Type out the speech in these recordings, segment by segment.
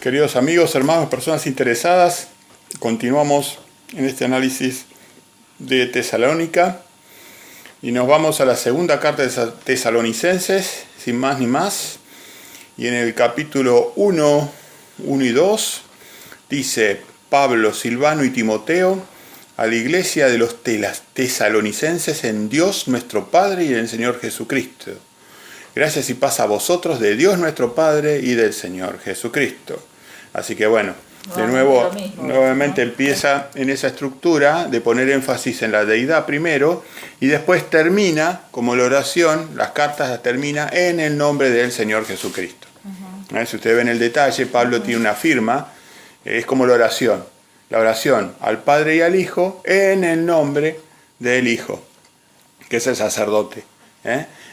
Queridos amigos, hermanos, personas interesadas, continuamos en este análisis de Tesalónica y nos vamos a la segunda carta de Tesalonicenses, sin más ni más. Y en el capítulo 1 y 2 dice: Pablo, Silvano y Timoteo, a la iglesia de los tesalonicenses en Dios nuestro Padre y en el Señor Jesucristo. Gracias y paz a vosotros de Dios nuestro Padre y del Señor Jesucristo. Así que bueno, de nuevo, nuevamente empieza en esa estructura de poner énfasis en la deidad primero y después termina, como la oración, las cartas las termina en el nombre del Señor Jesucristo. Si ustedes ven el detalle, Pablo tiene una firma, es como la oración al Padre y al Hijo en el nombre del Hijo, que es el sacerdote.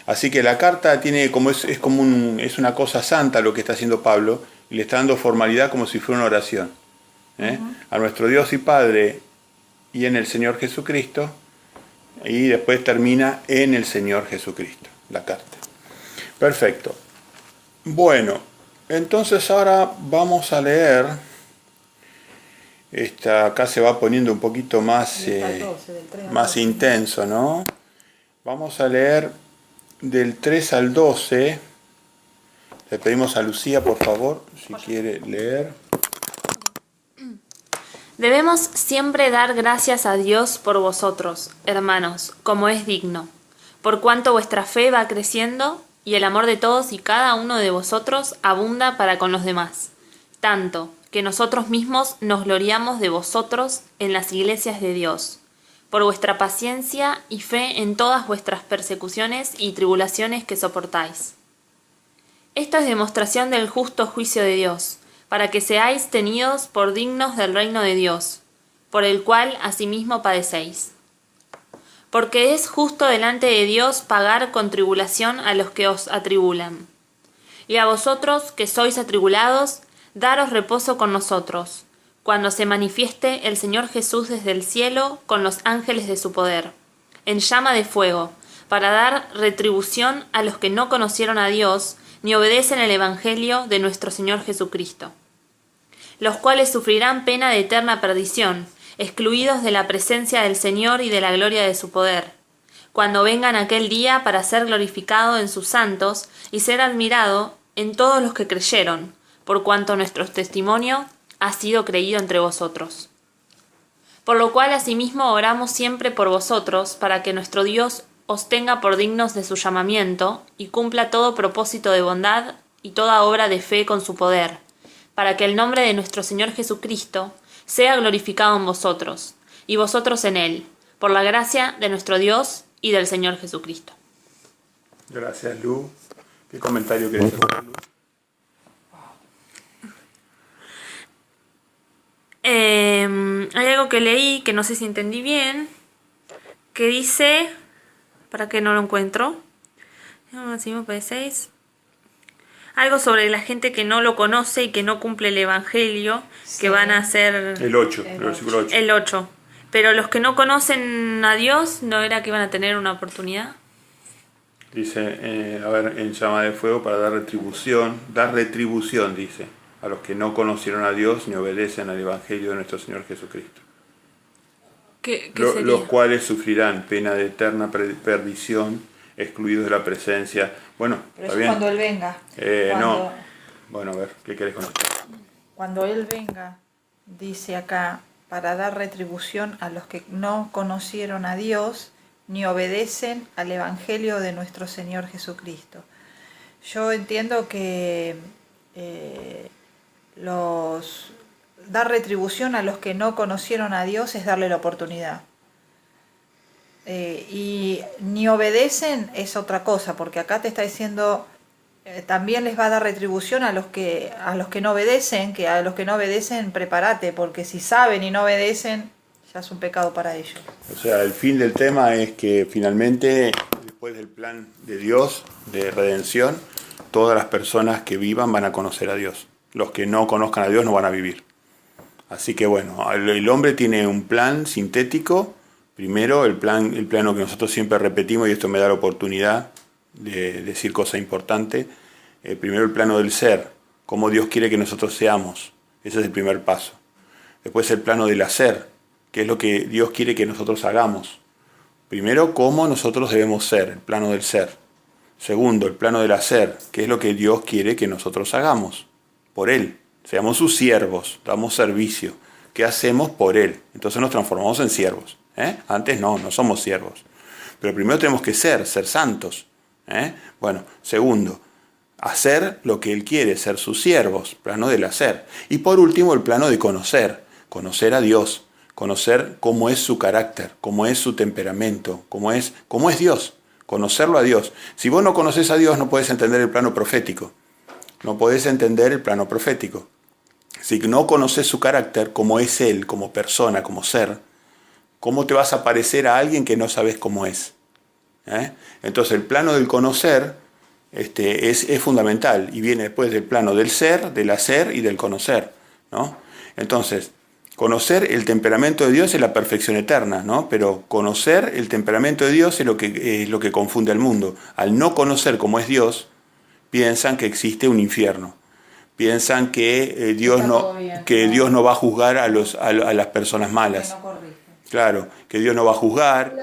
Así que la carta tiene es una cosa santa lo que está haciendo Pablo, y le está dando formalidad como si fuera una oración. A nuestro Dios y Padre y en el Señor Jesucristo, y después termina en el Señor Jesucristo, la carta. Perfecto. Bueno, entonces ahora vamos a leer, acá se va poniendo un poquito más, más intenso, ¿no? Vamos a leer del 3 al 12. Le pedimos a Lucía, por favor, si quiere leer. Debemos siempre dar gracias a Dios por vosotros, hermanos, como es digno, por cuanto vuestra fe va creciendo y el amor de todos y cada uno de vosotros abunda para con los demás, tanto que nosotros mismos nos gloriamos de vosotros en las iglesias de Dios, por vuestra paciencia y fe en todas vuestras persecuciones y tribulaciones que soportáis. Esto es demostración del justo juicio de Dios, para que seáis tenidos por dignos del reino de Dios, por el cual asimismo padecéis. Porque es justo delante de Dios pagar con tribulación a los que os atribulan. Y a vosotros que sois atribulados, daros reposo con nosotros, cuando se manifieste el Señor Jesús desde el cielo con los ángeles de su poder, en llama de fuego, para dar retribución a los que no conocieron a Dios, ni obedecen el Evangelio de nuestro Señor Jesucristo, los cuales sufrirán pena de eterna perdición, excluidos de la presencia del Señor y de la gloria de su poder, cuando vengan aquel día para ser glorificado en sus santos y ser admirado en todos los que creyeron, por cuanto nuestro testimonio ha sido creído entre vosotros. Por lo cual asimismo oramos siempre por vosotros, para que nuestro Dios os tenga por dignos de su llamamiento, y cumpla todo propósito de bondad y toda obra de fe con su poder, para que el nombre de nuestro Señor Jesucristo sea glorificado en vosotros, y vosotros en Él, por la gracia de nuestro Dios y del Señor Jesucristo. Gracias, Lu. ¿Qué comentario querés hacer, Lu? Hay algo que leí que no sé si entendí bien, que dice... para que no lo encuentro. Algo sobre la gente que no lo conoce y que no cumple el Evangelio, sí, que van a ser... El versículo 8. El 8. Pero los que no conocen a Dios, ¿no era que iban a tener una oportunidad? Dice, en llama de fuego para dar retribución, dice, a los que no conocieron a Dios ni obedecen al Evangelio de nuestro Señor Jesucristo. ¿Qué sería? Los cuales sufrirán pena de eterna perdición, excluidos de la presencia. Bueno, pero está eso bien. Cuando Él venga. No. Bueno, a ver, ¿qué querés contestar? Cuando Él venga, dice acá, para dar retribución a los que no conocieron a Dios ni obedecen al Evangelio de nuestro Señor Jesucristo. Yo entiendo que dar retribución a los que no conocieron a Dios es darle la oportunidad. Y ni obedecen es otra cosa, porque acá te está diciendo también les va a dar retribución a los que no obedecen, que a los que no obedecen prepárate, porque si saben y no obedecen ya es un pecado para ellos. O sea, el fin del tema es que finalmente, después del plan de Dios de redención, todas las personas que vivan van a conocer a Dios. Los que no conozcan a Dios no van a vivir. Así que bueno, el hombre tiene un plan sintético. Primero, el plano que nosotros siempre repetimos, y esto me da la oportunidad de decir cosa importante. Primero, el plano del ser, cómo Dios quiere que nosotros seamos. Ese es el primer paso. Después el plano del hacer, que es lo que Dios quiere que nosotros hagamos. Primero, cómo nosotros debemos ser, el plano del ser. Segundo, el plano del hacer, que es lo que Dios quiere que nosotros hagamos, por Él. Seamos sus siervos, damos servicio. ¿Qué hacemos por Él? Entonces nos transformamos en siervos. Antes no somos siervos. Pero primero tenemos que ser santos. Bueno, segundo, hacer lo que Él quiere, ser sus siervos, plano del hacer. Y por último, el plano de conocer a Dios, conocer cómo es su carácter, cómo es su temperamento, cómo es Dios, conocerlo a Dios. Si vos no conoces a Dios, no podés entender el plano profético. No podés entender el plano profético. Si no conoces su carácter, cómo es Él, como persona, como ser, ¿cómo te vas a parecer a alguien que no sabes cómo es? Entonces el plano del conocer es fundamental y viene después del plano del ser, del hacer y del conocer, ¿no? Entonces, conocer el temperamento de Dios es la perfección eterna, ¿no? Pero conocer el temperamento de Dios es lo que confunde al mundo. Al no conocer cómo es Dios, piensan que existe un infierno. Piensan que Dios no va a juzgar a las personas malas. Claro, que Dios no va a juzgar,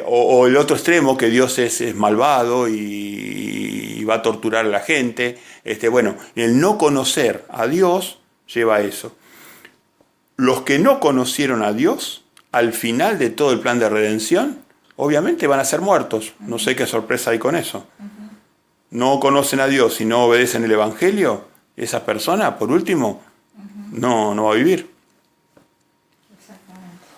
o el otro extremo, que Dios es malvado y va a torturar a la gente. Bueno, el no conocer a Dios lleva a eso. Los que no conocieron a Dios, al final de todo el plan de redención, obviamente van a ser muertos. No sé qué sorpresa hay con eso. No conocen a Dios y no obedecen el Evangelio, esa persona, por último, no va a vivir.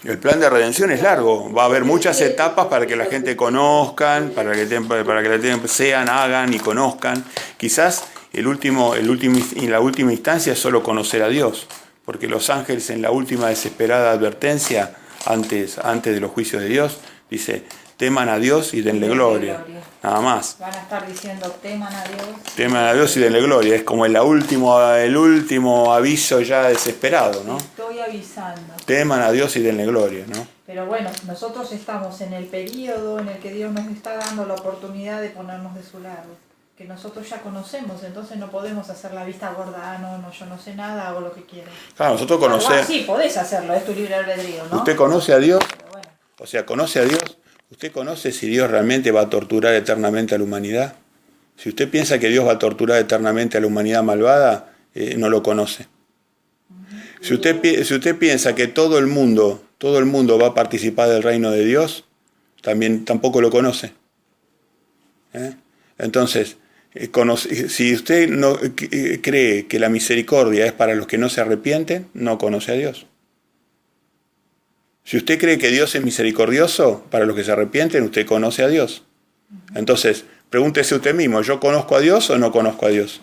El plan de redención es largo, va a haber muchas etapas para que la gente conozcan, para que sean, hagan y conozcan. Quizás en la última instancia es solo conocer a Dios, porque los ángeles en la última desesperada advertencia, antes de los juicios de Dios, dice: teman a Dios y denle gloria. Nada más. Van a estar diciendo: teman a Dios. Teman a Dios y denle gloria. Es como el último aviso ya desesperado, ¿no? Estoy avisando. Teman a Dios y denle gloria, ¿no? Pero bueno, nosotros estamos en el periodo en el que Dios nos está dando la oportunidad de ponernos de su lado. Que nosotros ya conocemos, entonces no podemos hacer la vista gorda. No, yo no sé nada, hago lo que quiero. Claro, nosotros conocemos. Sí, podés hacerlo, es tu libre albedrío, ¿no? ¿Usted conoce a Dios? Bueno. O sea, ¿conoce a Dios? ¿Usted conoce si Dios realmente va a torturar eternamente a la humanidad? Si usted piensa que Dios va a torturar eternamente a la humanidad malvada, no lo conoce. Si usted piensa que todo el mundo va a participar del reino de Dios, tampoco lo conoce. Entonces, si usted no cree que la misericordia es para los que no se arrepienten, no conoce a Dios. Si usted cree que Dios es misericordioso para los que se arrepienten, usted conoce a Dios. Entonces, pregúntese usted mismo: ¿yo conozco a Dios o no conozco a Dios?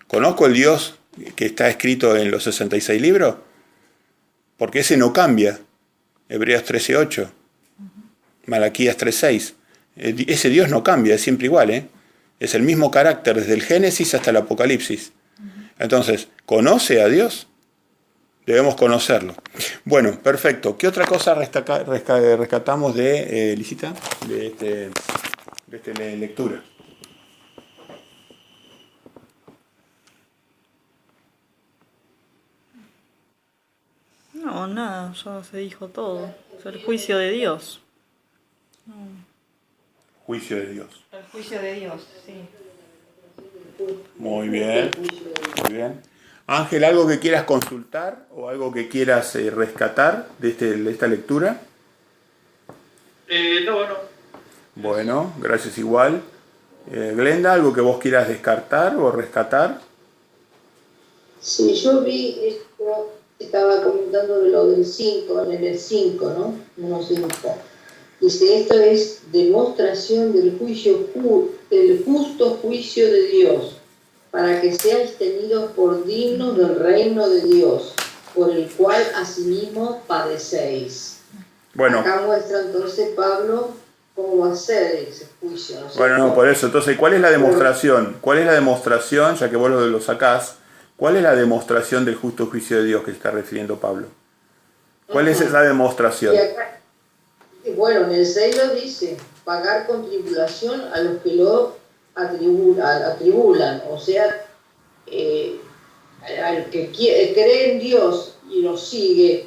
¿Conozco el Dios que está escrito en los 66 libros? Porque ese no cambia. Hebreos 13:8, Malaquías 3:6. Ese Dios no cambia, es siempre igual, Es el mismo carácter desde el Génesis hasta el Apocalipsis. Entonces, ¿conoce a Dios? Debemos conocerlo. Bueno, perfecto. ¿Qué otra cosa rescatamos de Lisita? De esta lectura. No, nada, ya se dijo todo. Es el juicio de Dios. Juicio de Dios. El juicio de Dios, sí. Muy bien, muy bien. Ángel, ¿algo que quieras consultar o algo que quieras rescatar de esta lectura? No. Bueno, gracias igual. Glenda, ¿algo que vos quieras descartar o rescatar? Sí, yo vi esto, estaba comentando de lo del 5, en el 5, ¿no? 1.5. Dice: esto es demostración del justo juicio de Dios, para que seáis tenidos por dignos del reino de Dios, por el cual asimismo padecéis. Bueno. Acá muestra entonces Pablo cómo va a ser ese juicio. Bueno, por eso. Entonces, ¿cuál es la demostración? ¿Cuál es la demostración, ya que vos lo sacás, cuál es la demostración del justo juicio de Dios que se está refiriendo Pablo? ¿Cuál es esa demostración? Bueno, en el 6 lo dice: pagar con tribulación a los que lo atribulan, o sea, al que cree en Dios y lo sigue,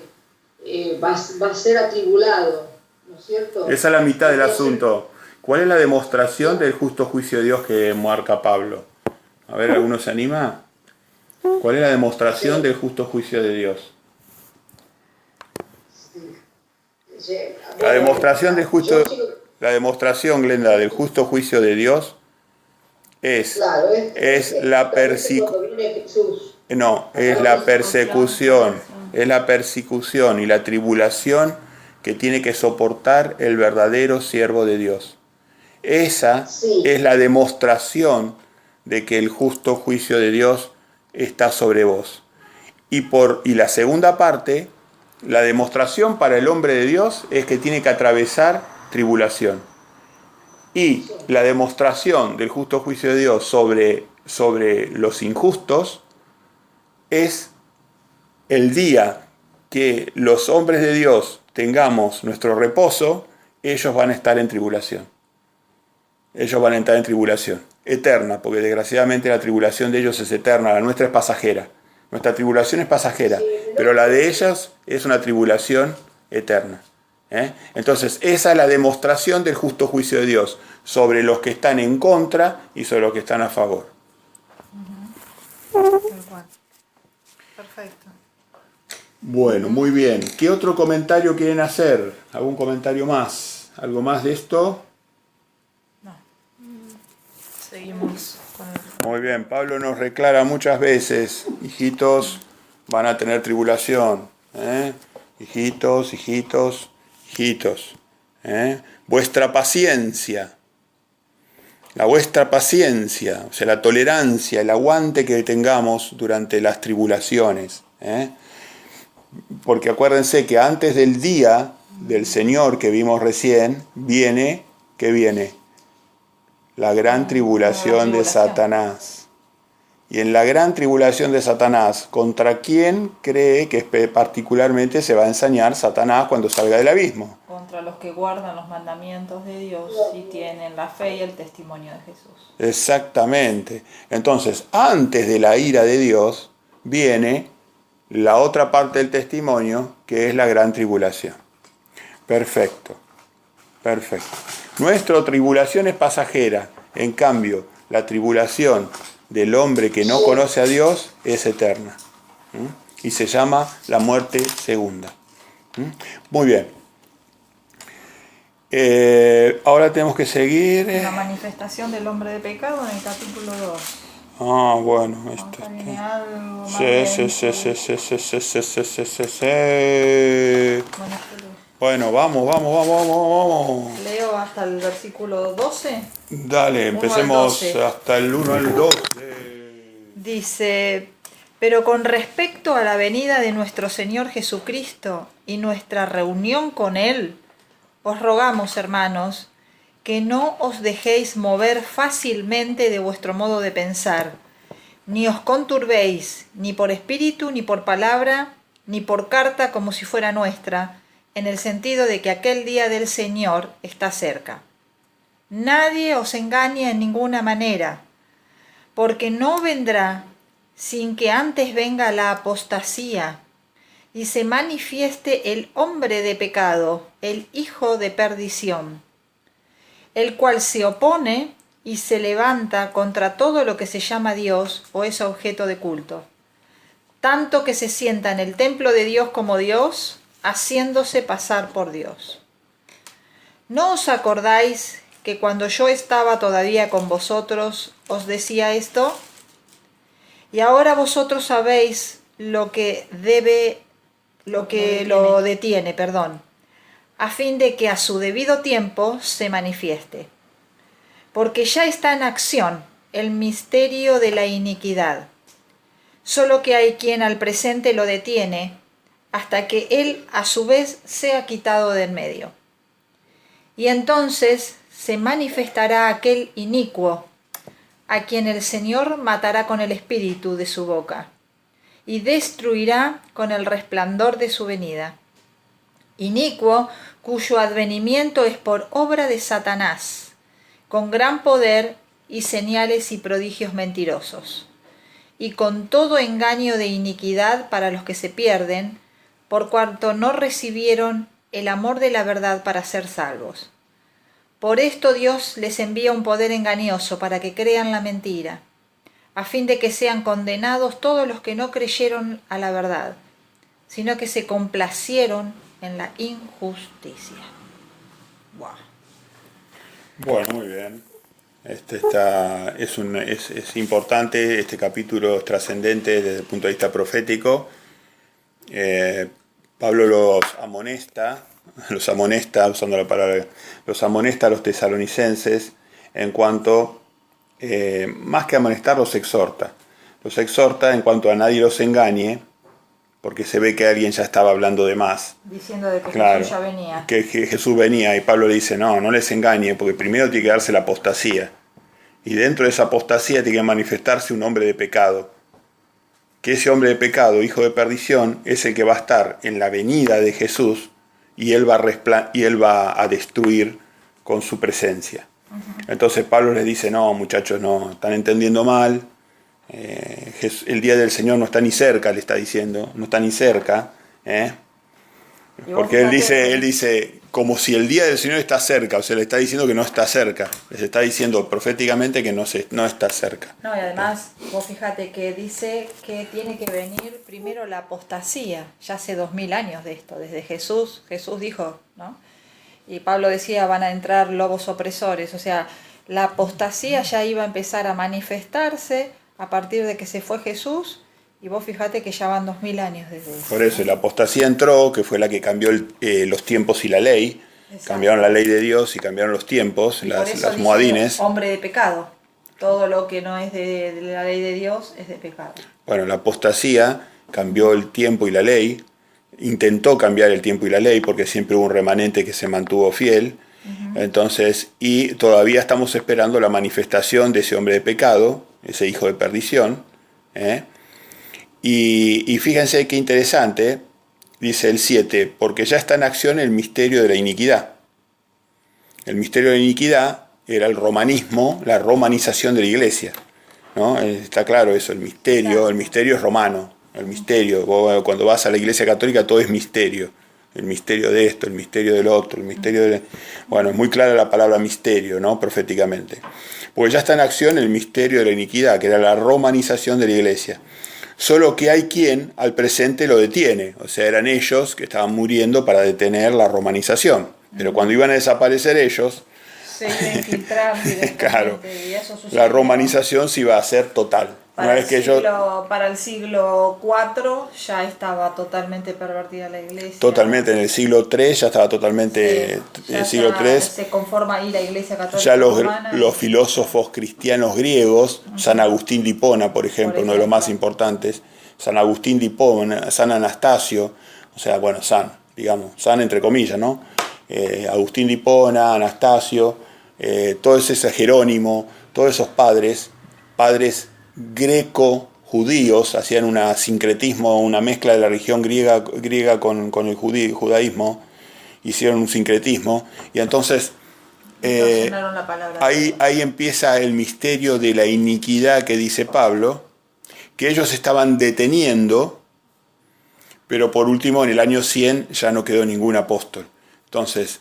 va a ser atribulado, ¿no es cierto? Esa es la mitad del Entonces, asunto. ¿Cuál es la demostración del justo juicio de Dios que marca Pablo? A ver, ¿alguno se anima? ¿Cuál es la demostración del justo juicio de Dios? La demostración del justo, la demostración, Glenda, del justo juicio de Dios es la persecución. No, es la persecución y la tribulación que tiene que soportar el verdadero siervo de Dios. Esa es la demostración de que el justo juicio de Dios está sobre vos. Y la segunda parte, la demostración para el hombre de Dios es que tiene que atravesar tribulación. Y la demostración del justo juicio de Dios sobre los injustos es el día que los hombres de Dios tengamos nuestro reposo, ellos van a estar en tribulación. Ellos van a entrar en tribulación eterna, porque desgraciadamente la tribulación de ellos es eterna, la nuestra es pasajera. Nuestra tribulación es pasajera, pero la de ellas es una tribulación eterna. Entonces, esa es la demostración del justo juicio de Dios sobre los que están en contra y sobre los que están a favor. Perfecto. Bueno, muy bien. ¿Qué otro comentario quieren hacer? ¿Algún comentario más? ¿Algo más de esto? No. Seguimos con el... Muy bien, Pablo nos reclara muchas veces, hijitos, van a tener tribulación. Hijitos. Vuestra paciencia, o sea, la tolerancia, el aguante que tengamos durante las tribulaciones. Porque acuérdense que antes del día del Señor que vimos recién, ¿qué viene? La gran tribulación de Satanás. Y en la gran tribulación de Satanás, ¿contra quién cree que particularmente se va a ensañar Satanás cuando salga del abismo? Contra los que guardan los mandamientos de Dios y tienen la fe y el testimonio de Jesús. Exactamente. Entonces, antes de la ira de Dios, viene la otra parte del testimonio, que es la gran tribulación. Perfecto. Nuestra tribulación es pasajera. En cambio, la tribulación del hombre que no conoce a Dios es eterna. Y se llama la muerte segunda. Muy bien. Ahora tenemos que seguir. La manifestación del hombre de pecado en el capítulo 2. Ah, bueno, esto Acá viene algo más sí. Bueno, vamos. Leo hasta el versículo 12. Dale, empecemos hasta el 1 al 12. Dice: pero con respecto a la venida de nuestro Señor Jesucristo y nuestra reunión con Él, os rogamos, hermanos, que no os dejéis mover fácilmente de vuestro modo de pensar, ni os conturbéis, ni por espíritu, ni por palabra, ni por carta como si fuera nuestra, en el sentido de que aquel día del Señor está cerca. Nadie os engañe en ninguna manera, porque no vendrá sin que antes venga la apostasía y se manifieste el hombre de pecado, el hijo de perdición, el cual se opone y se levanta contra todo lo que se llama Dios o es objeto de culto, tanto que se sienta en el templo de Dios como Dios, haciéndose pasar por Dios. ¿No os acordáis que cuando yo estaba todavía con vosotros os decía esto? Y ahora vosotros sabéis lo que lo detiene, a fin de que a su debido tiempo se manifieste. Porque ya está en acción el misterio de la iniquidad, solo que hay quien al presente lo detiene, hasta que él a su vez sea quitado del medio. Y entonces se manifestará aquel inicuo, a quien el Señor matará con el espíritu de su boca, y destruirá con el resplandor de su venida. Inicuo, cuyo advenimiento es por obra de Satanás, con gran poder y señales y prodigios mentirosos, y con todo engaño de iniquidad para los que se pierden, por cuanto no recibieron el amor de la verdad para ser salvos. Por esto Dios les envía un poder engañoso para que crean la mentira, a fin de que sean condenados todos los que no creyeron a la verdad, sino que se complacieron en la injusticia. Wow. Bueno, muy bien. Es importante, este capítulo es trascendente desde el punto de vista profético. Pablo los amonesta, usando la palabra, los amonesta a los tesalonicenses en cuanto, más que amonestar, los exhorta en cuanto a nadie los engañe, porque se ve que alguien ya estaba hablando de más. Diciendo de que Claro, Jesús ya venía. que Jesús venía, y Pablo le dice, no les engañe, porque primero tiene que darse la apostasía. Y dentro de esa apostasía tiene que manifestarse un hombre de pecado. Que ese hombre de pecado, hijo de perdición, es el que va a estar en la venida de Jesús y él va a destruir con su presencia. Entonces Pablo les dice, no muchachos, no, están entendiendo mal. El día del Señor no está ni cerca, le está diciendo, no está ni cerca. Porque él dice, como si el día del Señor está cerca, o sea, le está diciendo que no está cerca, les está diciendo proféticamente que no está cerca. No, y además, vos fíjate que dice que tiene que venir primero la apostasía, ya hace 2000 años de esto, desde Jesús dijo, ¿no? Y Pablo decía, van a entrar lobos opresores, o sea, la apostasía ya iba a empezar a manifestarse a partir de que se fue Jesús. Y vos fíjate que ya van 2000 años desde eso. Por eso, la apostasía entró, que fue la que cambió los tiempos y la ley. Exacto. Cambiaron la ley de Dios y cambiaron los tiempos, las moadines. Hombre de pecado. Todo lo que no es de la ley de Dios es de pecado. Bueno, la apostasía cambió el tiempo y la ley. Intentó cambiar el tiempo y la ley porque siempre hubo un remanente que se mantuvo fiel. Entonces, y todavía estamos esperando la manifestación de ese hombre de pecado, ese hijo de perdición. Y fíjense qué interesante, dice el 7, porque ya está en acción el misterio de la iniquidad. El misterio de la iniquidad era el romanismo, la romanización de la iglesia, ¿no? Está claro eso, el misterio es romano, el misterio. Vos, cuando vas a la iglesia católica todo es misterio. El misterio de esto, el misterio del otro, el misterio de... Bueno, es muy clara la palabra misterio, ¿no? Proféticamente. Porque ya está en acción el misterio de la iniquidad, que era la romanización de la iglesia. Solo que hay quien al presente lo detiene, o sea, eran ellos que estaban muriendo para detener la romanización. Pero cuando iban a desaparecer ellos, se iba a infiltrar directamente. Claro, y eso sucedió. La romanización se iba a hacer total. Para el siglo IV ya estaba totalmente pervertida la iglesia. Totalmente, en el siglo III ya estaba totalmente... Sí, en el siglo III se conforma ahí la iglesia católica. Ya los filósofos cristianos griegos, San Agustín de Hipona, por ejemplo, uno de los más importantes, San Agustín de Hipona, San Anastasio, o sea, bueno, San entre comillas, ¿no? Agustín de Hipona, Anastasio, todos esos Jerónimo, todos esos padres greco-judíos, hacían un sincretismo, una mezcla de la religión griega con el judaísmo, hicieron un sincretismo, y entonces ahí empieza el misterio de la iniquidad que dice Pablo, que ellos estaban deteniendo, pero por último en el año 100 ya no quedó ningún apóstol. Entonces,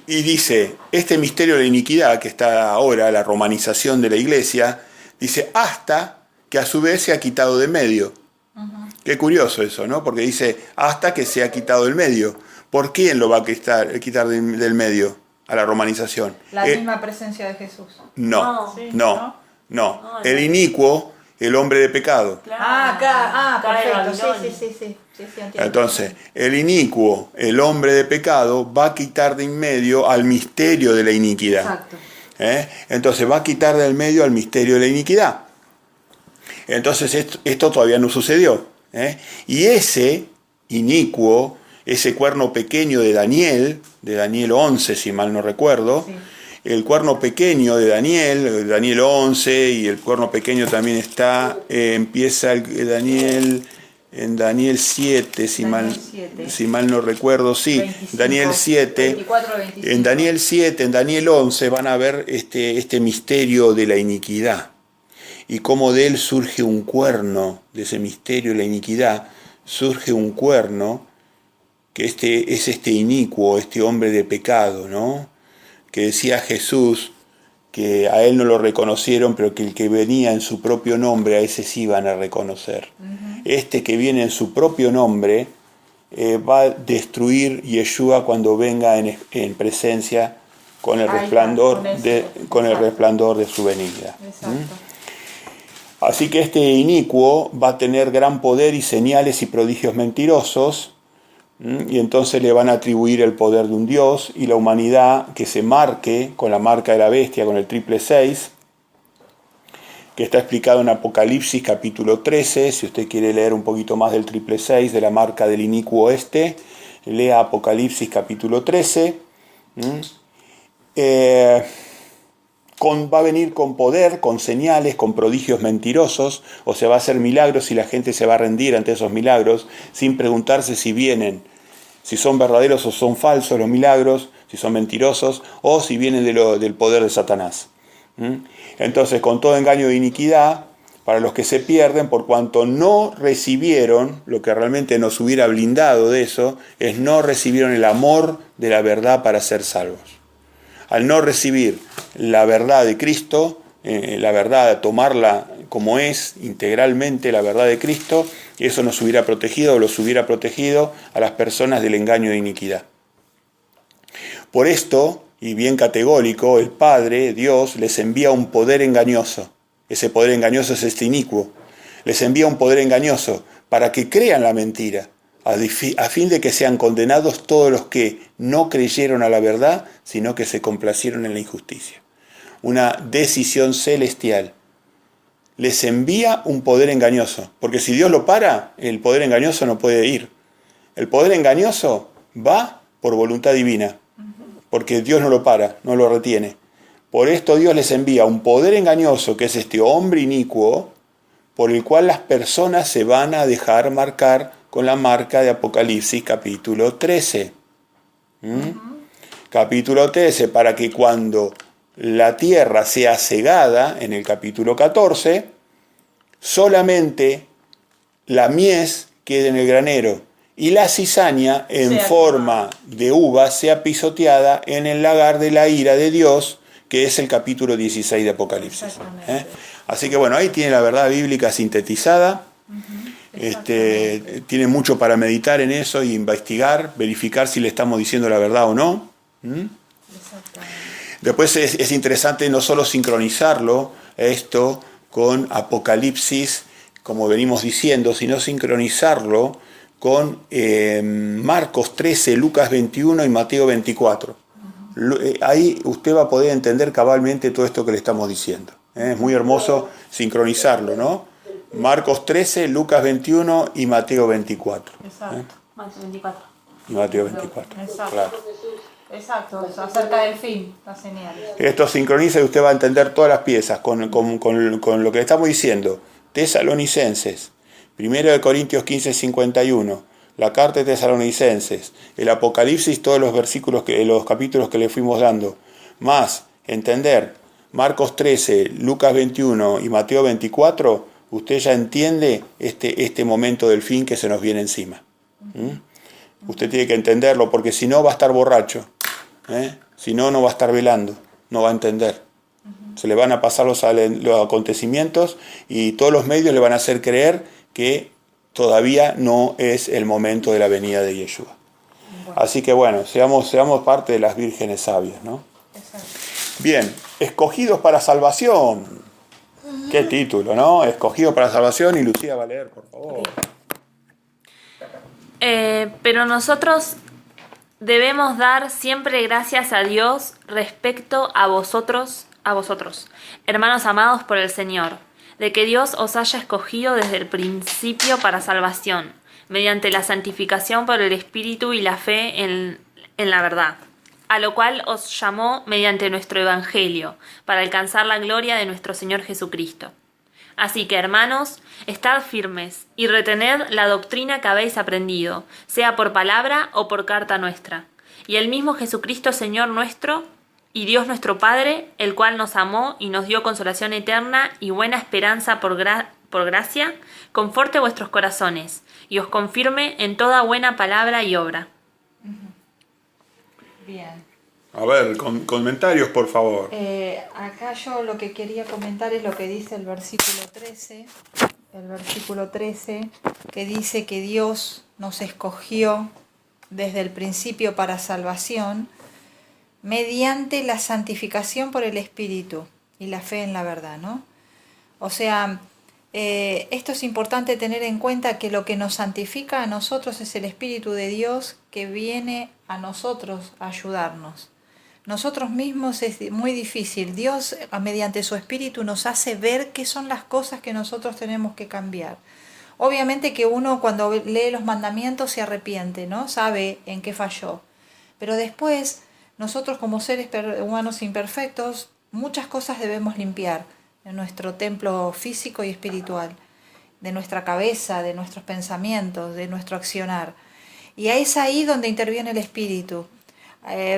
y dice, este misterio de la iniquidad que está ahora, la romanización de la iglesia, dice, hasta que a su vez se ha quitado de medio. Qué curioso eso, ¿no? Porque dice, hasta que se ha quitado del medio. ¿Por quién lo va a quitar del medio a la romanización? La misma presencia de Jesús. No. El inicuo, el hombre de pecado. Perfecto, sí, entonces, el inicuo, el hombre de pecado, va a quitar de en medio al misterio de la iniquidad. Exacto. Entonces va a quitar del medio al misterio de la iniquidad. Entonces esto todavía no sucedió. Y ese inicuo, ese cuerno pequeño de Daniel 11, si mal no recuerdo, sí. El cuerno pequeño de Daniel 11, y el cuerno pequeño también está, empieza en Daniel 7, si mal no recuerdo, sí, 25, Daniel 7, 24, 25. En Daniel 7, en Daniel 11 van a ver este misterio de la iniquidad. y cómo de él surge un cuerno, de ese misterio de la iniquidad, surge un cuerno, que es este inicuo, este hombre de pecado, ¿no? Que decía Jesús que a él no lo reconocieron, pero que el que venía en su propio nombre, a ese sí iban a reconocer. Este que viene en su propio nombre va a destruir Yeshua cuando venga en presencia con el resplandor de su venida. Así que este inicuo va a tener gran poder y señales y prodigios mentirosos, y entonces le van a atribuir el poder de un Dios, y la humanidad que se marque con la marca de la bestia, con el 666, que está explicado en Apocalipsis capítulo 13. Si usted quiere leer un poquito más del 666, de la marca del inicuo lea Apocalipsis capítulo 13. Va a venir con poder, con señales, con prodigios mentirosos, o sea, va a hacer milagros y la gente se va a rendir ante esos milagros sin preguntarse si son verdaderos o son falsos los milagros, si son mentirosos o si vienen del poder de Satanás. Entonces, con todo engaño de iniquidad, para los que se pierden, por cuanto no recibieron, lo que realmente nos hubiera blindado de eso, es no recibieron el amor de la verdad para ser salvos. Al no recibir la verdad de Cristo, la verdad, tomarla como es, integralmente la verdad de Cristo, eso nos hubiera protegido o los hubiera protegido a las personas del engaño de iniquidad. Por esto, y bien categórico, el Padre, Dios, les envía un poder engañoso. Ese poder engañoso es este inicuo. Les envía un poder engañoso para que crean la mentira, a fin de que sean condenados todos los que no creyeron a la verdad, sino que se complacieron en la injusticia. Una decisión celestial. Les envía un poder engañoso, porque si Dios lo para, el poder engañoso no puede ir. El poder engañoso va por voluntad divina, porque Dios no lo para, no lo retiene. Por esto Dios les envía un poder engañoso, que es este hombre inicuo, por el cual las personas se van a dejar marcar con la marca de Apocalipsis capítulo 13. Capítulo 13, para que cuando la tierra sea cegada, en el capítulo 14, solamente la mies quede en el granero y la cizaña en forma de uva sea pisoteada en el lagar de la ira de Dios, que es el capítulo 16 de Apocalipsis. Así que bueno, ahí tiene la verdad bíblica sintetizada. Tiene mucho para meditar en eso y investigar, verificar si le estamos diciendo la verdad o no. Después es interesante no solo sincronizarlo, esto, con Apocalipsis, como venimos diciendo, sino sincronizarlo con Marcos 13, Lucas 21 y Mateo 24. Ahí usted va a poder entender cabalmente todo esto que le estamos diciendo. Es muy hermoso sincronizarlo, ¿no? Marcos 13, Lucas 21 y Mateo 24. Exacto. Mateo 24. Y Mateo 24. Exacto. Claro. Exacto, acerca del fin, las señales. Esto sincroniza y usted va a entender todas las piezas con lo que le estamos diciendo. Tesalonicenses, 1 Corintios 15, 51, la carta de Tesalonicenses, el Apocalipsis, todos los versículos, los capítulos que le fuimos dando, más entender Marcos 13, Lucas 21 y Mateo 24, usted ya entiende este momento del fin que se nos viene encima. Usted tiene que entenderlo, porque si no va a estar borracho. Si no, no va a estar velando, no va a entender. Se le van a pasar los acontecimientos y todos los medios le van a hacer creer que todavía no es el momento de la venida de Yeshua. Así que bueno, seamos parte de las vírgenes sabias, ¿no? Bien, escogidos para salvación. Qué título, ¿no? Escogidos para salvación, y Lucía va a leer, por favor. Pero nosotros debemos dar siempre gracias a Dios respecto a vosotros, hermanos amados por el Señor, de que Dios os haya escogido desde el principio para salvación, mediante la santificación por el Espíritu y la fe en la verdad, a lo cual os llamó mediante nuestro Evangelio, para alcanzar la gloria de nuestro Señor Jesucristo. Así que, hermanos, estad firmes y retened la doctrina que habéis aprendido, sea por palabra o por carta nuestra. Y el mismo Jesucristo, Señor nuestro, Y Dios nuestro Padre, el cual nos amó y nos dio consolación eterna y buena esperanza por gracia, conforte vuestros corazones y os confirme en toda buena palabra y obra. Bien. A ver, comentarios, por favor. Acá yo lo que quería comentar es lo que dice el versículo 13. El versículo 13, que dice que Dios nos escogió desde el principio para salvación, mediante la santificación por el Espíritu y la fe en la verdad, ¿no? O sea, esto es importante tener en cuenta, que lo que nos santifica a nosotros es el Espíritu de Dios, que viene a nosotros a ayudarnos. Nosotros mismos es muy difícil. Dios, mediante su Espíritu, nos hace ver qué son las cosas que nosotros tenemos que cambiar. Obviamente que uno, cuando lee los mandamientos, se arrepiente, ¿no? Sabe en qué falló. Pero después, nosotros como seres humanos imperfectos, muchas cosas debemos limpiar en nuestro templo físico y espiritual, de nuestra cabeza, de nuestros pensamientos, de nuestro accionar. Y es ahí donde interviene el Espíritu.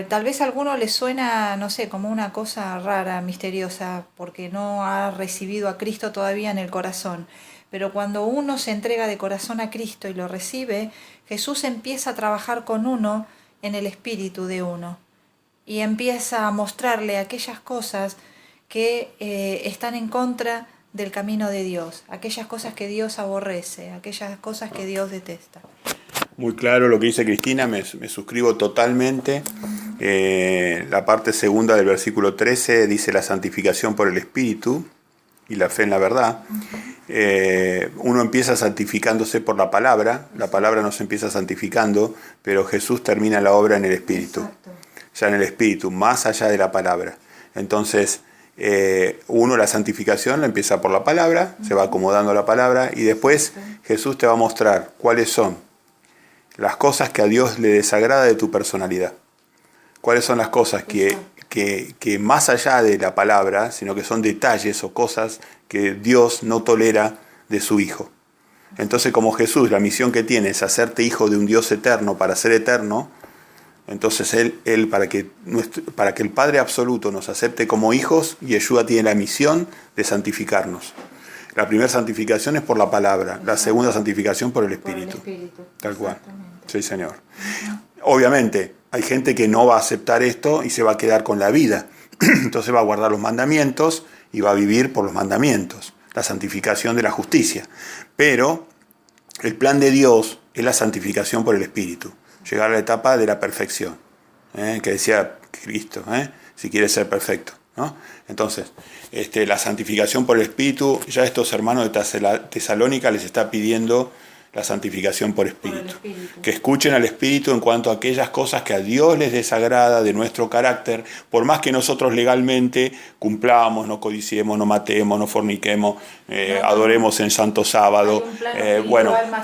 Tal vez a alguno le suena, no sé, como una cosa rara, misteriosa, porque no ha recibido a Cristo todavía en el corazón. Pero cuando uno se entrega de corazón a Cristo y lo recibe, Jesús empieza a trabajar con uno en el espíritu de uno. Y empieza a mostrarle aquellas cosas que están en contra del camino de Dios, aquellas cosas que Dios aborrece, aquellas cosas que Dios detesta. Muy claro lo que dice Cristina, me suscribo totalmente. La parte segunda del versículo 13 dice la santificación por el Espíritu y la fe en la verdad. Uno empieza santificándose por la palabra nos empieza santificando, pero Jesús termina la obra en el Espíritu. Exacto. Ya en el Espíritu, más allá de la palabra. Entonces, uno la santificación la empieza por la palabra, se va acomodando a la palabra, y después Jesús te va a mostrar cuáles son las cosas que a Dios le desagrada de tu personalidad. Cuáles son las cosas que más allá de la palabra, sino que son detalles o cosas que Dios no tolera de su Hijo. Entonces, como Jesús, la misión que tiene es hacerte hijo de un Dios eterno para ser eterno, entonces él para que el Padre absoluto nos acepte como hijos, Yeshua tiene la misión de santificarnos. La primera santificación es por la palabra, la segunda santificación por el Espíritu. Tal cual. Sí, Señor. Obviamente, hay gente que no va a aceptar esto y se va a quedar con la vida. Entonces va a guardar los mandamientos y va a vivir por los mandamientos. La santificación de la justicia. Pero el plan de Dios es la santificación por el Espíritu. Llegar a la etapa de la perfección. Que decía Cristo, si quieres ser perfecto, ¿no? Entonces, la santificación por el Espíritu, ya estos hermanos de Tesalónica les está pidiendo la santificación por Espíritu. Que escuchen al Espíritu en cuanto a aquellas cosas que a Dios les desagrada de nuestro carácter, por más que nosotros legalmente cumplamos, no codiciemos, no matemos, no forniquemos, adoremos en Santo Sábado.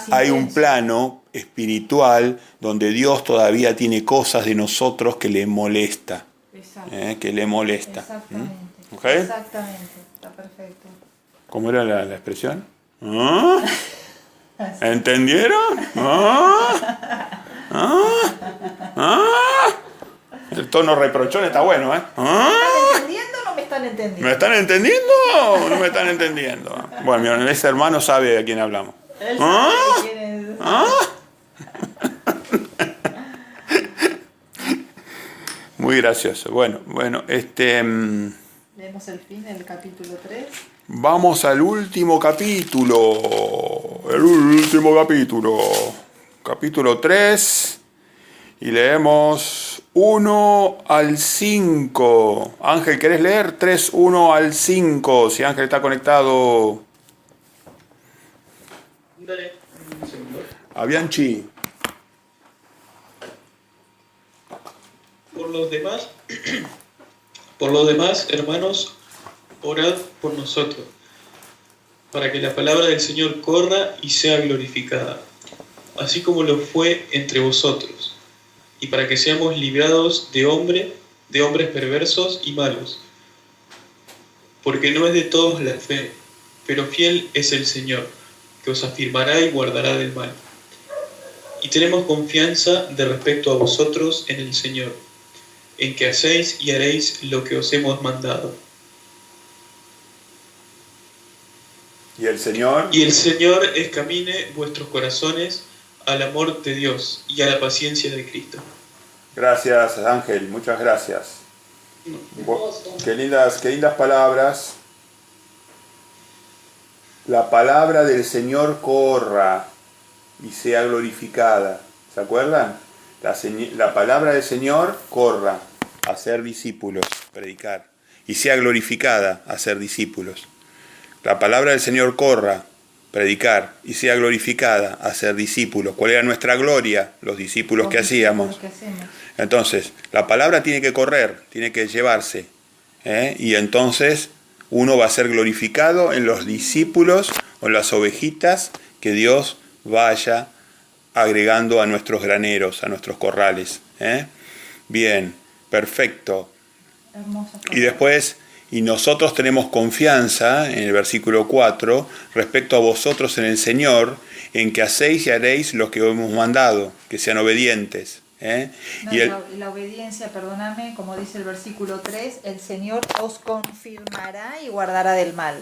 Hay un plano espiritual donde Dios todavía tiene cosas de nosotros que le molesta. Que le molesta. Exactamente. ¿Okay? Exactamente, está perfecto. ¿Cómo era la expresión? ¿Ah? ¿Entendieron? ¿Ah? ¿Ah? ¿Ah? El tono reprochón está bueno, ¿eh? ¿Ah? ¿Me están entendiendo o no me están entendiendo? ¿Me están entendiendo o no me están entendiendo? Bueno, ese hermano sabe a quién hablamos. Él sabe quién es. ¿Ah? Muy gracioso. Bueno, Leemos el fin del capítulo 3. Vamos al último capítulo. El último capítulo. Capítulo 3. Y leemos 1 al 5. Ángel, ¿querés leer? 3, 1 al 5. Si Ángel está conectado. Dale, un segundo. Avianchi. Por los demás, hermanos, orad por nosotros, para que la palabra del Señor corra y sea glorificada, así como lo fue entre vosotros, y para que seamos librados de hombres perversos y malos, porque no es de todos la fe, pero fiel es el Señor, que os afirmará y guardará del mal. Y tenemos confianza de respecto a vosotros en el Señor, en que hacéis y haréis lo que os hemos mandado. Y el Señor escamine vuestros corazones al amor de Dios y a la paciencia de Cristo. Gracias, Ángel, muchas gracias. Qué lindas palabras. La palabra del Señor corra y sea glorificada. ¿Se acuerdan? La palabra del Señor corra, a ser discípulos, predicar. Y sea glorificada, a ser discípulos. La palabra del Señor corra, predicar, y sea glorificada, a ser discípulos. ¿Cuál era nuestra gloria? Los discípulos que hacíamos. Entonces, la palabra tiene que correr, tiene que llevarse. Y entonces uno va a ser glorificado en los discípulos o en las ovejitas que Dios vaya agregando a nuestros graneros, a nuestros corrales. Bien, perfecto. Y después, y nosotros tenemos confianza, en el versículo 4, respecto a vosotros en el Señor, en que hacéis y haréis lo que os hemos mandado, que sean obedientes. La obediencia, perdóname, como dice el versículo 3, el Señor os confirmará y guardará del mal.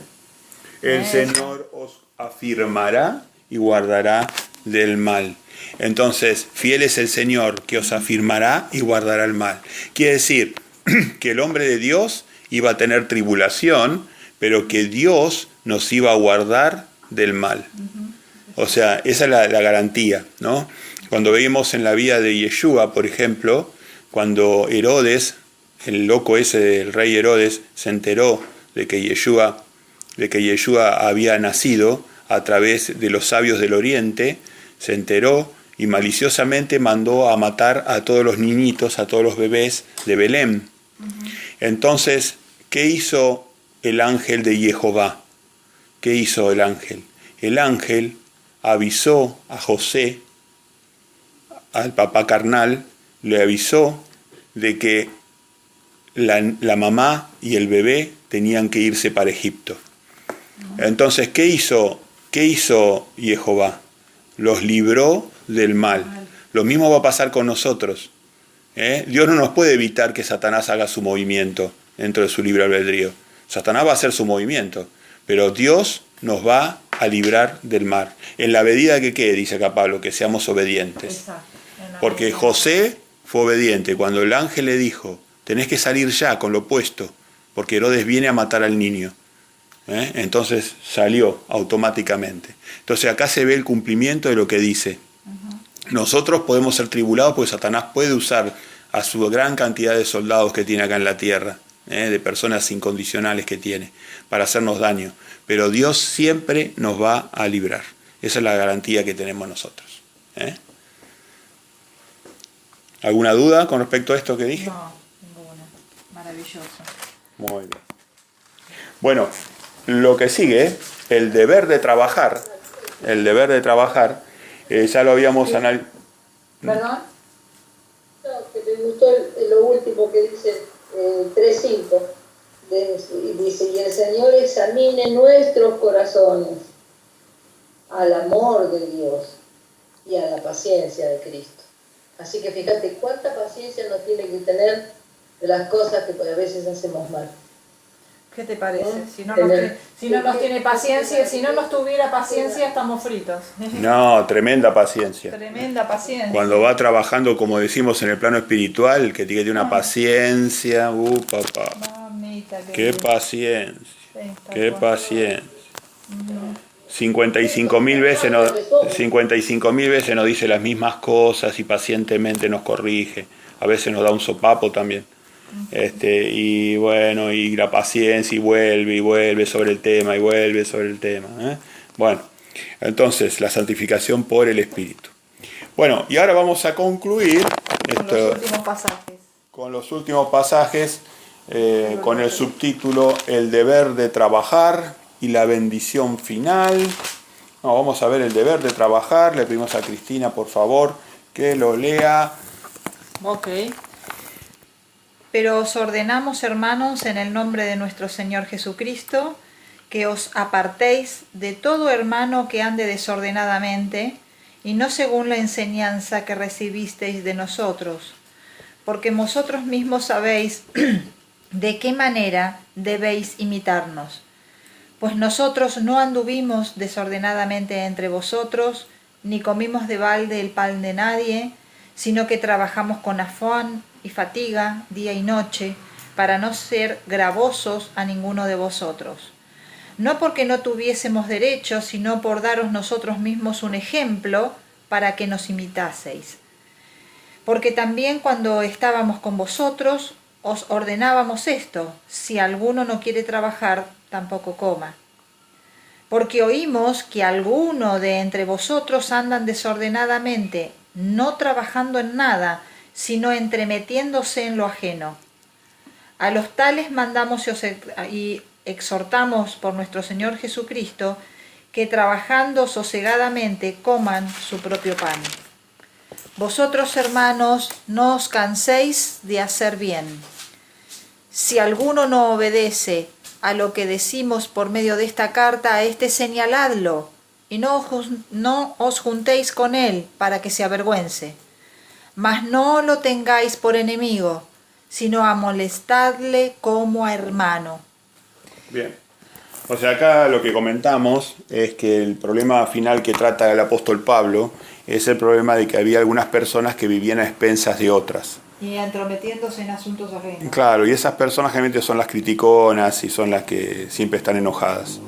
El Señor os afirmará y guardará del mal. Entonces, fiel es el Señor que os afirmará y guardará el mal. Quiere decir que el hombre de Dios iba a tener tribulación, pero que Dios nos iba a guardar del mal. O sea, esa es la garantía, ¿no? Cuando veíamos en la vida de Yeshua, por ejemplo, cuando Herodes, el loco ese del rey Herodes, se enteró de que Yeshua había nacido a través de los sabios del Oriente, se enteró y maliciosamente mandó a matar a todos los niñitos, a todos los bebés de Belén. Entonces, ¿qué hizo el ángel de Jehová? ¿Qué hizo el ángel? El ángel avisó a José, al papá carnal, le avisó de que la mamá y el bebé tenían que irse para Egipto. Entonces, ¿qué hizo Jehová? Los libró del mal. Lo mismo va a pasar con nosotros. Dios no nos puede evitar que Satanás haga su movimiento dentro de su libre albedrío. Satanás va a hacer su movimiento, pero Dios nos va a librar del mal. En la medida que quede, dice acá Pablo, que seamos obedientes. Exacto. Porque José fue obediente. Cuando el ángel le dijo, tenés que salir ya con lo puesto, porque Herodes viene a matar al niño. Entonces salió automáticamente. Entonces acá se ve el cumplimiento de lo que dice. Nosotros podemos ser tribulados porque Satanás puede usar a su gran cantidad de soldados que tiene acá en la tierra, de personas incondicionales que tiene, para hacernos daño. Pero Dios siempre nos va a librar. Esa es la garantía que tenemos nosotros. ¿Alguna duda con respecto a esto que dije? No, ninguna. Maravilloso. Muy bien. Bueno, lo que sigue, el deber de trabajar, ya lo habíamos analizado. ¿Perdón? No, que me gustó lo último que dice 3.5. Y dice, y el Señor examine nuestros corazones al amor de Dios y a la paciencia de Cristo. Así que fíjate cuánta paciencia nos tiene que tener de las cosas que a veces hacemos mal. ¿Qué te parece? Si no nos tiene paciencia, si no nos tuviera paciencia, estamos fritos. No, tremenda paciencia. Tremenda paciencia. Cuando va trabajando, como decimos en el plano espiritual, que tiene una paciencia, papá. Mamita, Qué paciencia, qué paciencia. 55.000 veces nos dice las mismas cosas y pacientemente nos corrige. A veces nos da un sopapo también. Y bueno, y la paciencia, y vuelve sobre el tema, Bueno, entonces, la santificación por el Espíritu. Bueno, y ahora vamos a concluir con los últimos pasajes, con el subtítulo El deber de trabajar y la bendición final. Vamos a ver el deber de trabajar. Le pedimos a Cristina, por favor, que lo lea. Ok. Pero os ordenamos, hermanos, en el nombre de nuestro Señor Jesucristo, que os apartéis de todo hermano que ande desordenadamente, y no según la enseñanza que recibisteis de nosotros, porque vosotros mismos sabéis de qué manera debéis imitarnos. Pues nosotros no anduvimos desordenadamente entre vosotros, ni comimos de balde el pan de nadie, sino que trabajamos con afán y fatiga día y noche, para no ser gravosos a ninguno de vosotros. No porque no tuviésemos derecho, sino por daros nosotros mismos un ejemplo para que nos imitaseis. Porque también cuando estábamos con vosotros, os ordenábamos esto: si alguno no quiere trabajar, tampoco coma. Porque oímos que alguno de entre vosotros andan desordenadamente, no trabajando en nada, sino entremetiéndose en lo ajeno. A los tales mandamos y exhortamos por nuestro Señor Jesucristo, que trabajando sosegadamente coman su propio pan. Vosotros, hermanos, no os canséis de hacer bien. Si alguno no obedece a lo que decimos por medio de esta carta, a este señaladlo, y no os juntéis con él para que se avergüence. Mas no lo tengáis por enemigo, sino amolestadle como a hermano. Bien. O sea, acá lo que comentamos es que el problema final que trata el apóstol Pablo es el problema de que había algunas personas que vivían a expensas de otras. Y entrometiéndose en asuntos ajenos. Claro, y esas personas generalmente son las criticonas y son las que siempre están enojadas.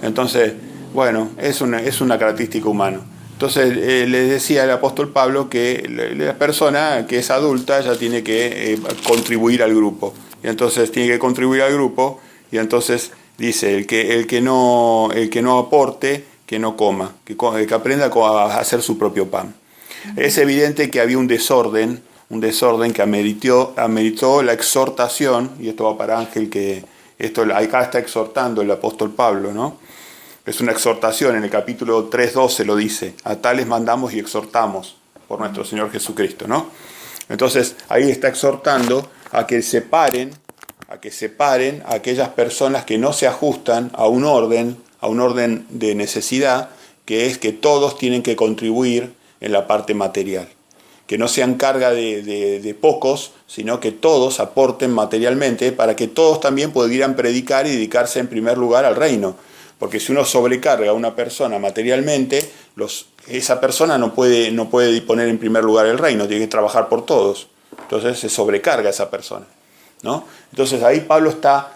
Entonces, bueno, es una característica humana. Entonces, les decía el apóstol Pablo que la persona que es adulta ya tiene que contribuir al grupo. Y entonces tiene que contribuir al grupo, y entonces dice, el que no aporte, que no coma, que aprenda a hacer su propio pan. Es evidente que había un desorden que ameritó la exhortación, y esto va para Ángel, que acá está exhortando el apóstol Pablo, ¿no? Es una exhortación, en el capítulo 3:12 lo dice: a tales mandamos y exhortamos por nuestro Señor Jesucristo, ¿no? Entonces ahí está exhortando a que separen a aquellas personas que no se ajustan a un orden de necesidad, que es que todos tienen que contribuir en la parte material. Que no sean carga de pocos, sino que todos aporten materialmente para que todos también pudieran predicar y dedicarse en primer lugar al reino. Porque si uno sobrecarga a una persona materialmente, esa persona no puede poner en primer lugar el reino, tiene que trabajar por todos. Entonces se sobrecarga a esa persona, ¿no? Entonces ahí Pablo está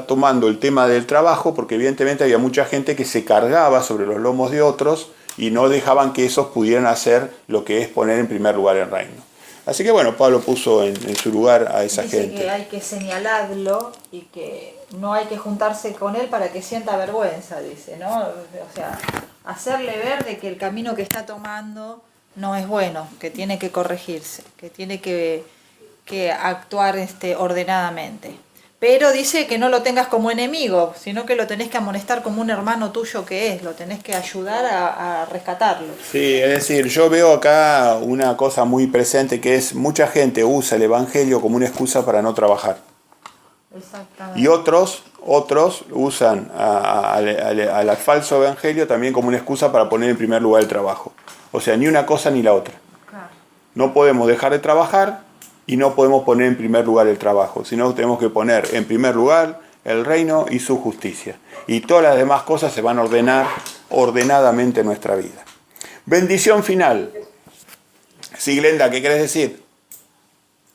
tomando el tema del trabajo, porque evidentemente había mucha gente que se cargaba sobre los lomos de otros y no dejaban que esos pudieran hacer lo que es poner en primer lugar el reino. Así que bueno, Pablo puso en su lugar a esa gente. Dice que hay que señalarlo y que no hay que juntarse con él para que sienta vergüenza, dice, ¿no? O sea, hacerle ver de que el camino que está tomando no es bueno, que tiene que corregirse, que tiene que actuar ordenadamente. Pero dice que no lo tengas como enemigo, sino que lo tenés que amonestar como un hermano tuyo que es, lo tenés que ayudar a rescatarlo. Sí, es decir, yo veo acá una cosa muy presente, que es mucha gente usa el evangelio como una excusa para no trabajar. Exactamente. Y otros usan al falso evangelio también como una excusa para poner en primer lugar el trabajo. O sea, ni una cosa ni la otra. Claro. No podemos dejar de trabajar y no podemos poner en primer lugar el trabajo, sino tenemos que poner en primer lugar el reino y su justicia. Y todas las demás cosas se van a ordenar ordenadamente en nuestra vida. Bendición final. Sí, Glenda, ¿qué querés decir?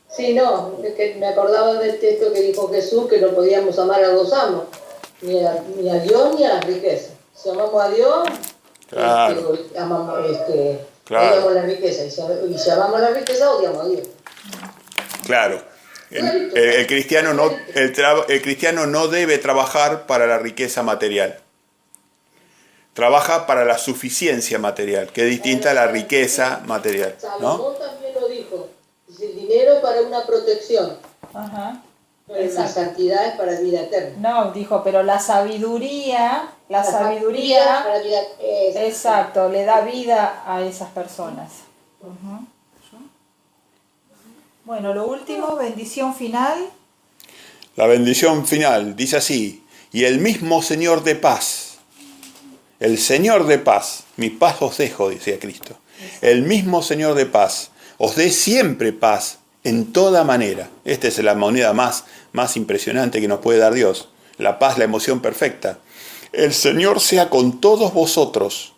Sí, no, es que me acordaba del texto que dijo Jesús, que no podíamos amar a dos amos, ni a Dios ni a las riquezas. Si amamos a Dios, Claro. Claro. odiamos la riqueza, y si amamos la riqueza, odiamos a Dios. Claro. El cristiano no debe trabajar para la riqueza material. Trabaja para la suficiencia material, que es distinta a la riqueza material, ¿no? Salomón también lo dijo. Dice, el dinero para una protección. Ajá. Pero la santidad es para vida eterna. No, dijo, pero la sabiduría para vida exacto, le da vida a esas personas. Ujú. Bueno, lo último, bendición final. La bendición final dice así: y el mismo Señor de paz, el Señor de paz, mi paz os dejo, decía Cristo, el mismo Señor de paz, os dé siempre paz en toda manera. Esta es la moneda más impresionante que nos puede dar Dios. La paz, la emoción perfecta. El Señor sea con todos vosotros.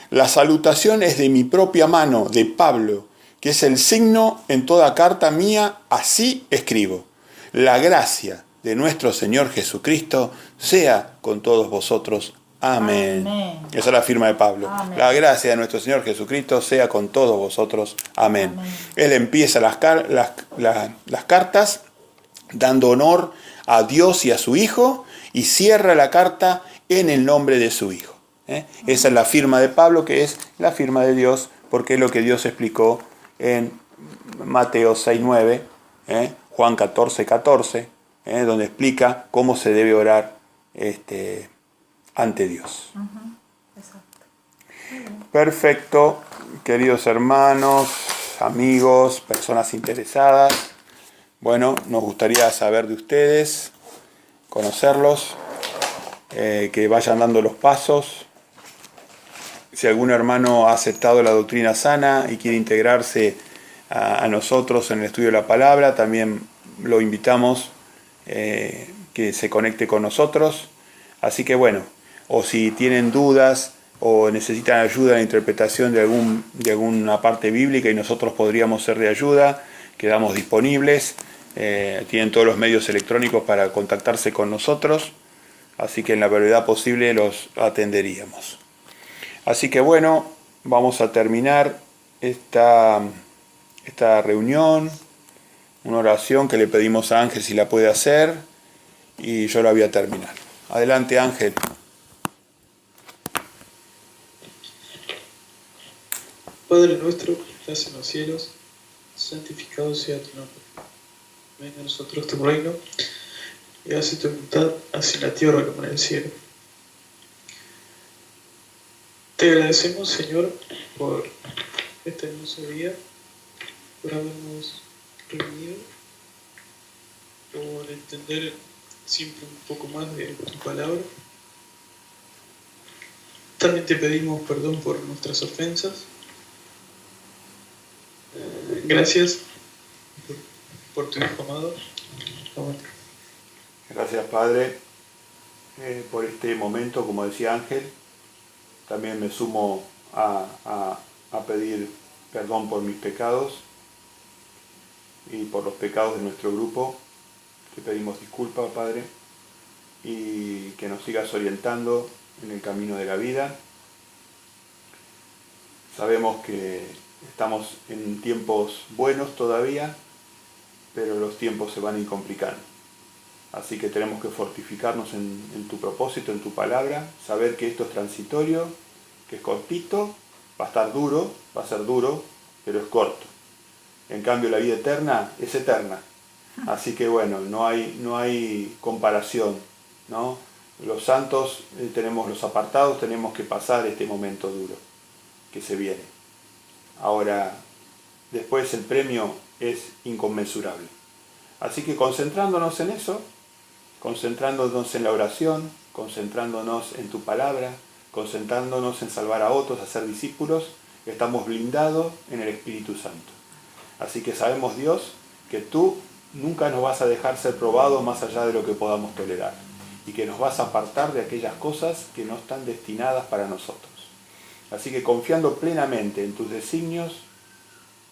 La salutación es de mi propia mano, de Pablo, que es el signo en toda carta mía, así escribo. La gracia de nuestro Señor Jesucristo sea con todos vosotros. Amén. Amén. Esa es la firma de Pablo. Amén. La gracia de nuestro Señor Jesucristo sea con todos vosotros. Amén. Amén. Él empieza las cartas dando honor a Dios y a su Hijo y cierra la carta en el nombre de su Hijo. Esa es la firma de Pablo, que es la firma de Dios, porque es lo que Dios explicó en Mateo 6:9, Juan 14:14, donde explica cómo se debe orar ante Dios. Exacto. Perfecto, queridos hermanos, amigos, personas interesadas. Bueno, nos gustaría saber de ustedes, conocerlos, que vayan dando los pasos. Si algún hermano ha aceptado la doctrina sana y quiere integrarse a nosotros en el estudio de la palabra, también lo invitamos que se conecte con nosotros. Así que bueno, o si tienen dudas o necesitan ayuda en la interpretación de alguna parte bíblica y nosotros podríamos ser de ayuda, quedamos disponibles. Tienen todos los medios electrónicos para contactarse con nosotros, así que en la brevedad posible los atenderíamos. Así que bueno, vamos a terminar esta reunión, una oración que le pedimos a Ángel si la puede hacer, y yo la voy a terminar. Adelante, Ángel. Padre nuestro que estás en los cielos, santificado sea tu nombre. Venga a nosotros tu reino, y hace tu voluntad, así en la tierra como en el cielo. Te agradecemos, Señor, por este hermoso día, por habernos reunido, por entender siempre un poco más de tu palabra. También te pedimos perdón por nuestras ofensas. Gracias por tu Hijo amado. Amén. Gracias, Padre, por este momento, como decía Ángel. También me sumo a pedir perdón por mis pecados y por los pecados de nuestro grupo. Te pedimos disculpas, Padre, y que nos sigas orientando en el camino de la vida. Sabemos que estamos en tiempos buenos todavía, pero los tiempos se van a ir complicando. Así que tenemos que fortificarnos en tu propósito, en tu palabra, saber que esto es transitorio, que es cortito, va a ser duro, pero es corto. En cambio la vida eterna es eterna. Así que bueno, no hay comparación, ¿no? Los santos los apartados tenemos que pasar este momento duro que se viene. Ahora, después el premio es inconmensurable. Así que concentrándonos en eso, concentrándonos en la oración, concentrándonos en tu palabra, concentrándonos en salvar a otros, a ser discípulos, estamos blindados en el Espíritu Santo. Así que sabemos, Dios, que tú nunca nos vas a dejar ser probados más allá de lo que podamos tolerar, y que nos vas a apartar de aquellas cosas que no están destinadas para nosotros. Así que confiando plenamente en tus designios,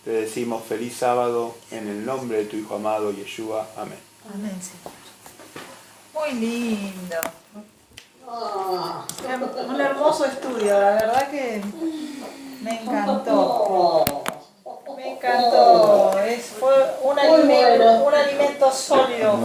te decimos feliz sábado en el nombre de tu Hijo amado, Yeshua. Amén. Amén, Señor. Muy lindo. Un hermoso estudio, la verdad que me encantó. Me encantó. Fue un alimento sólido.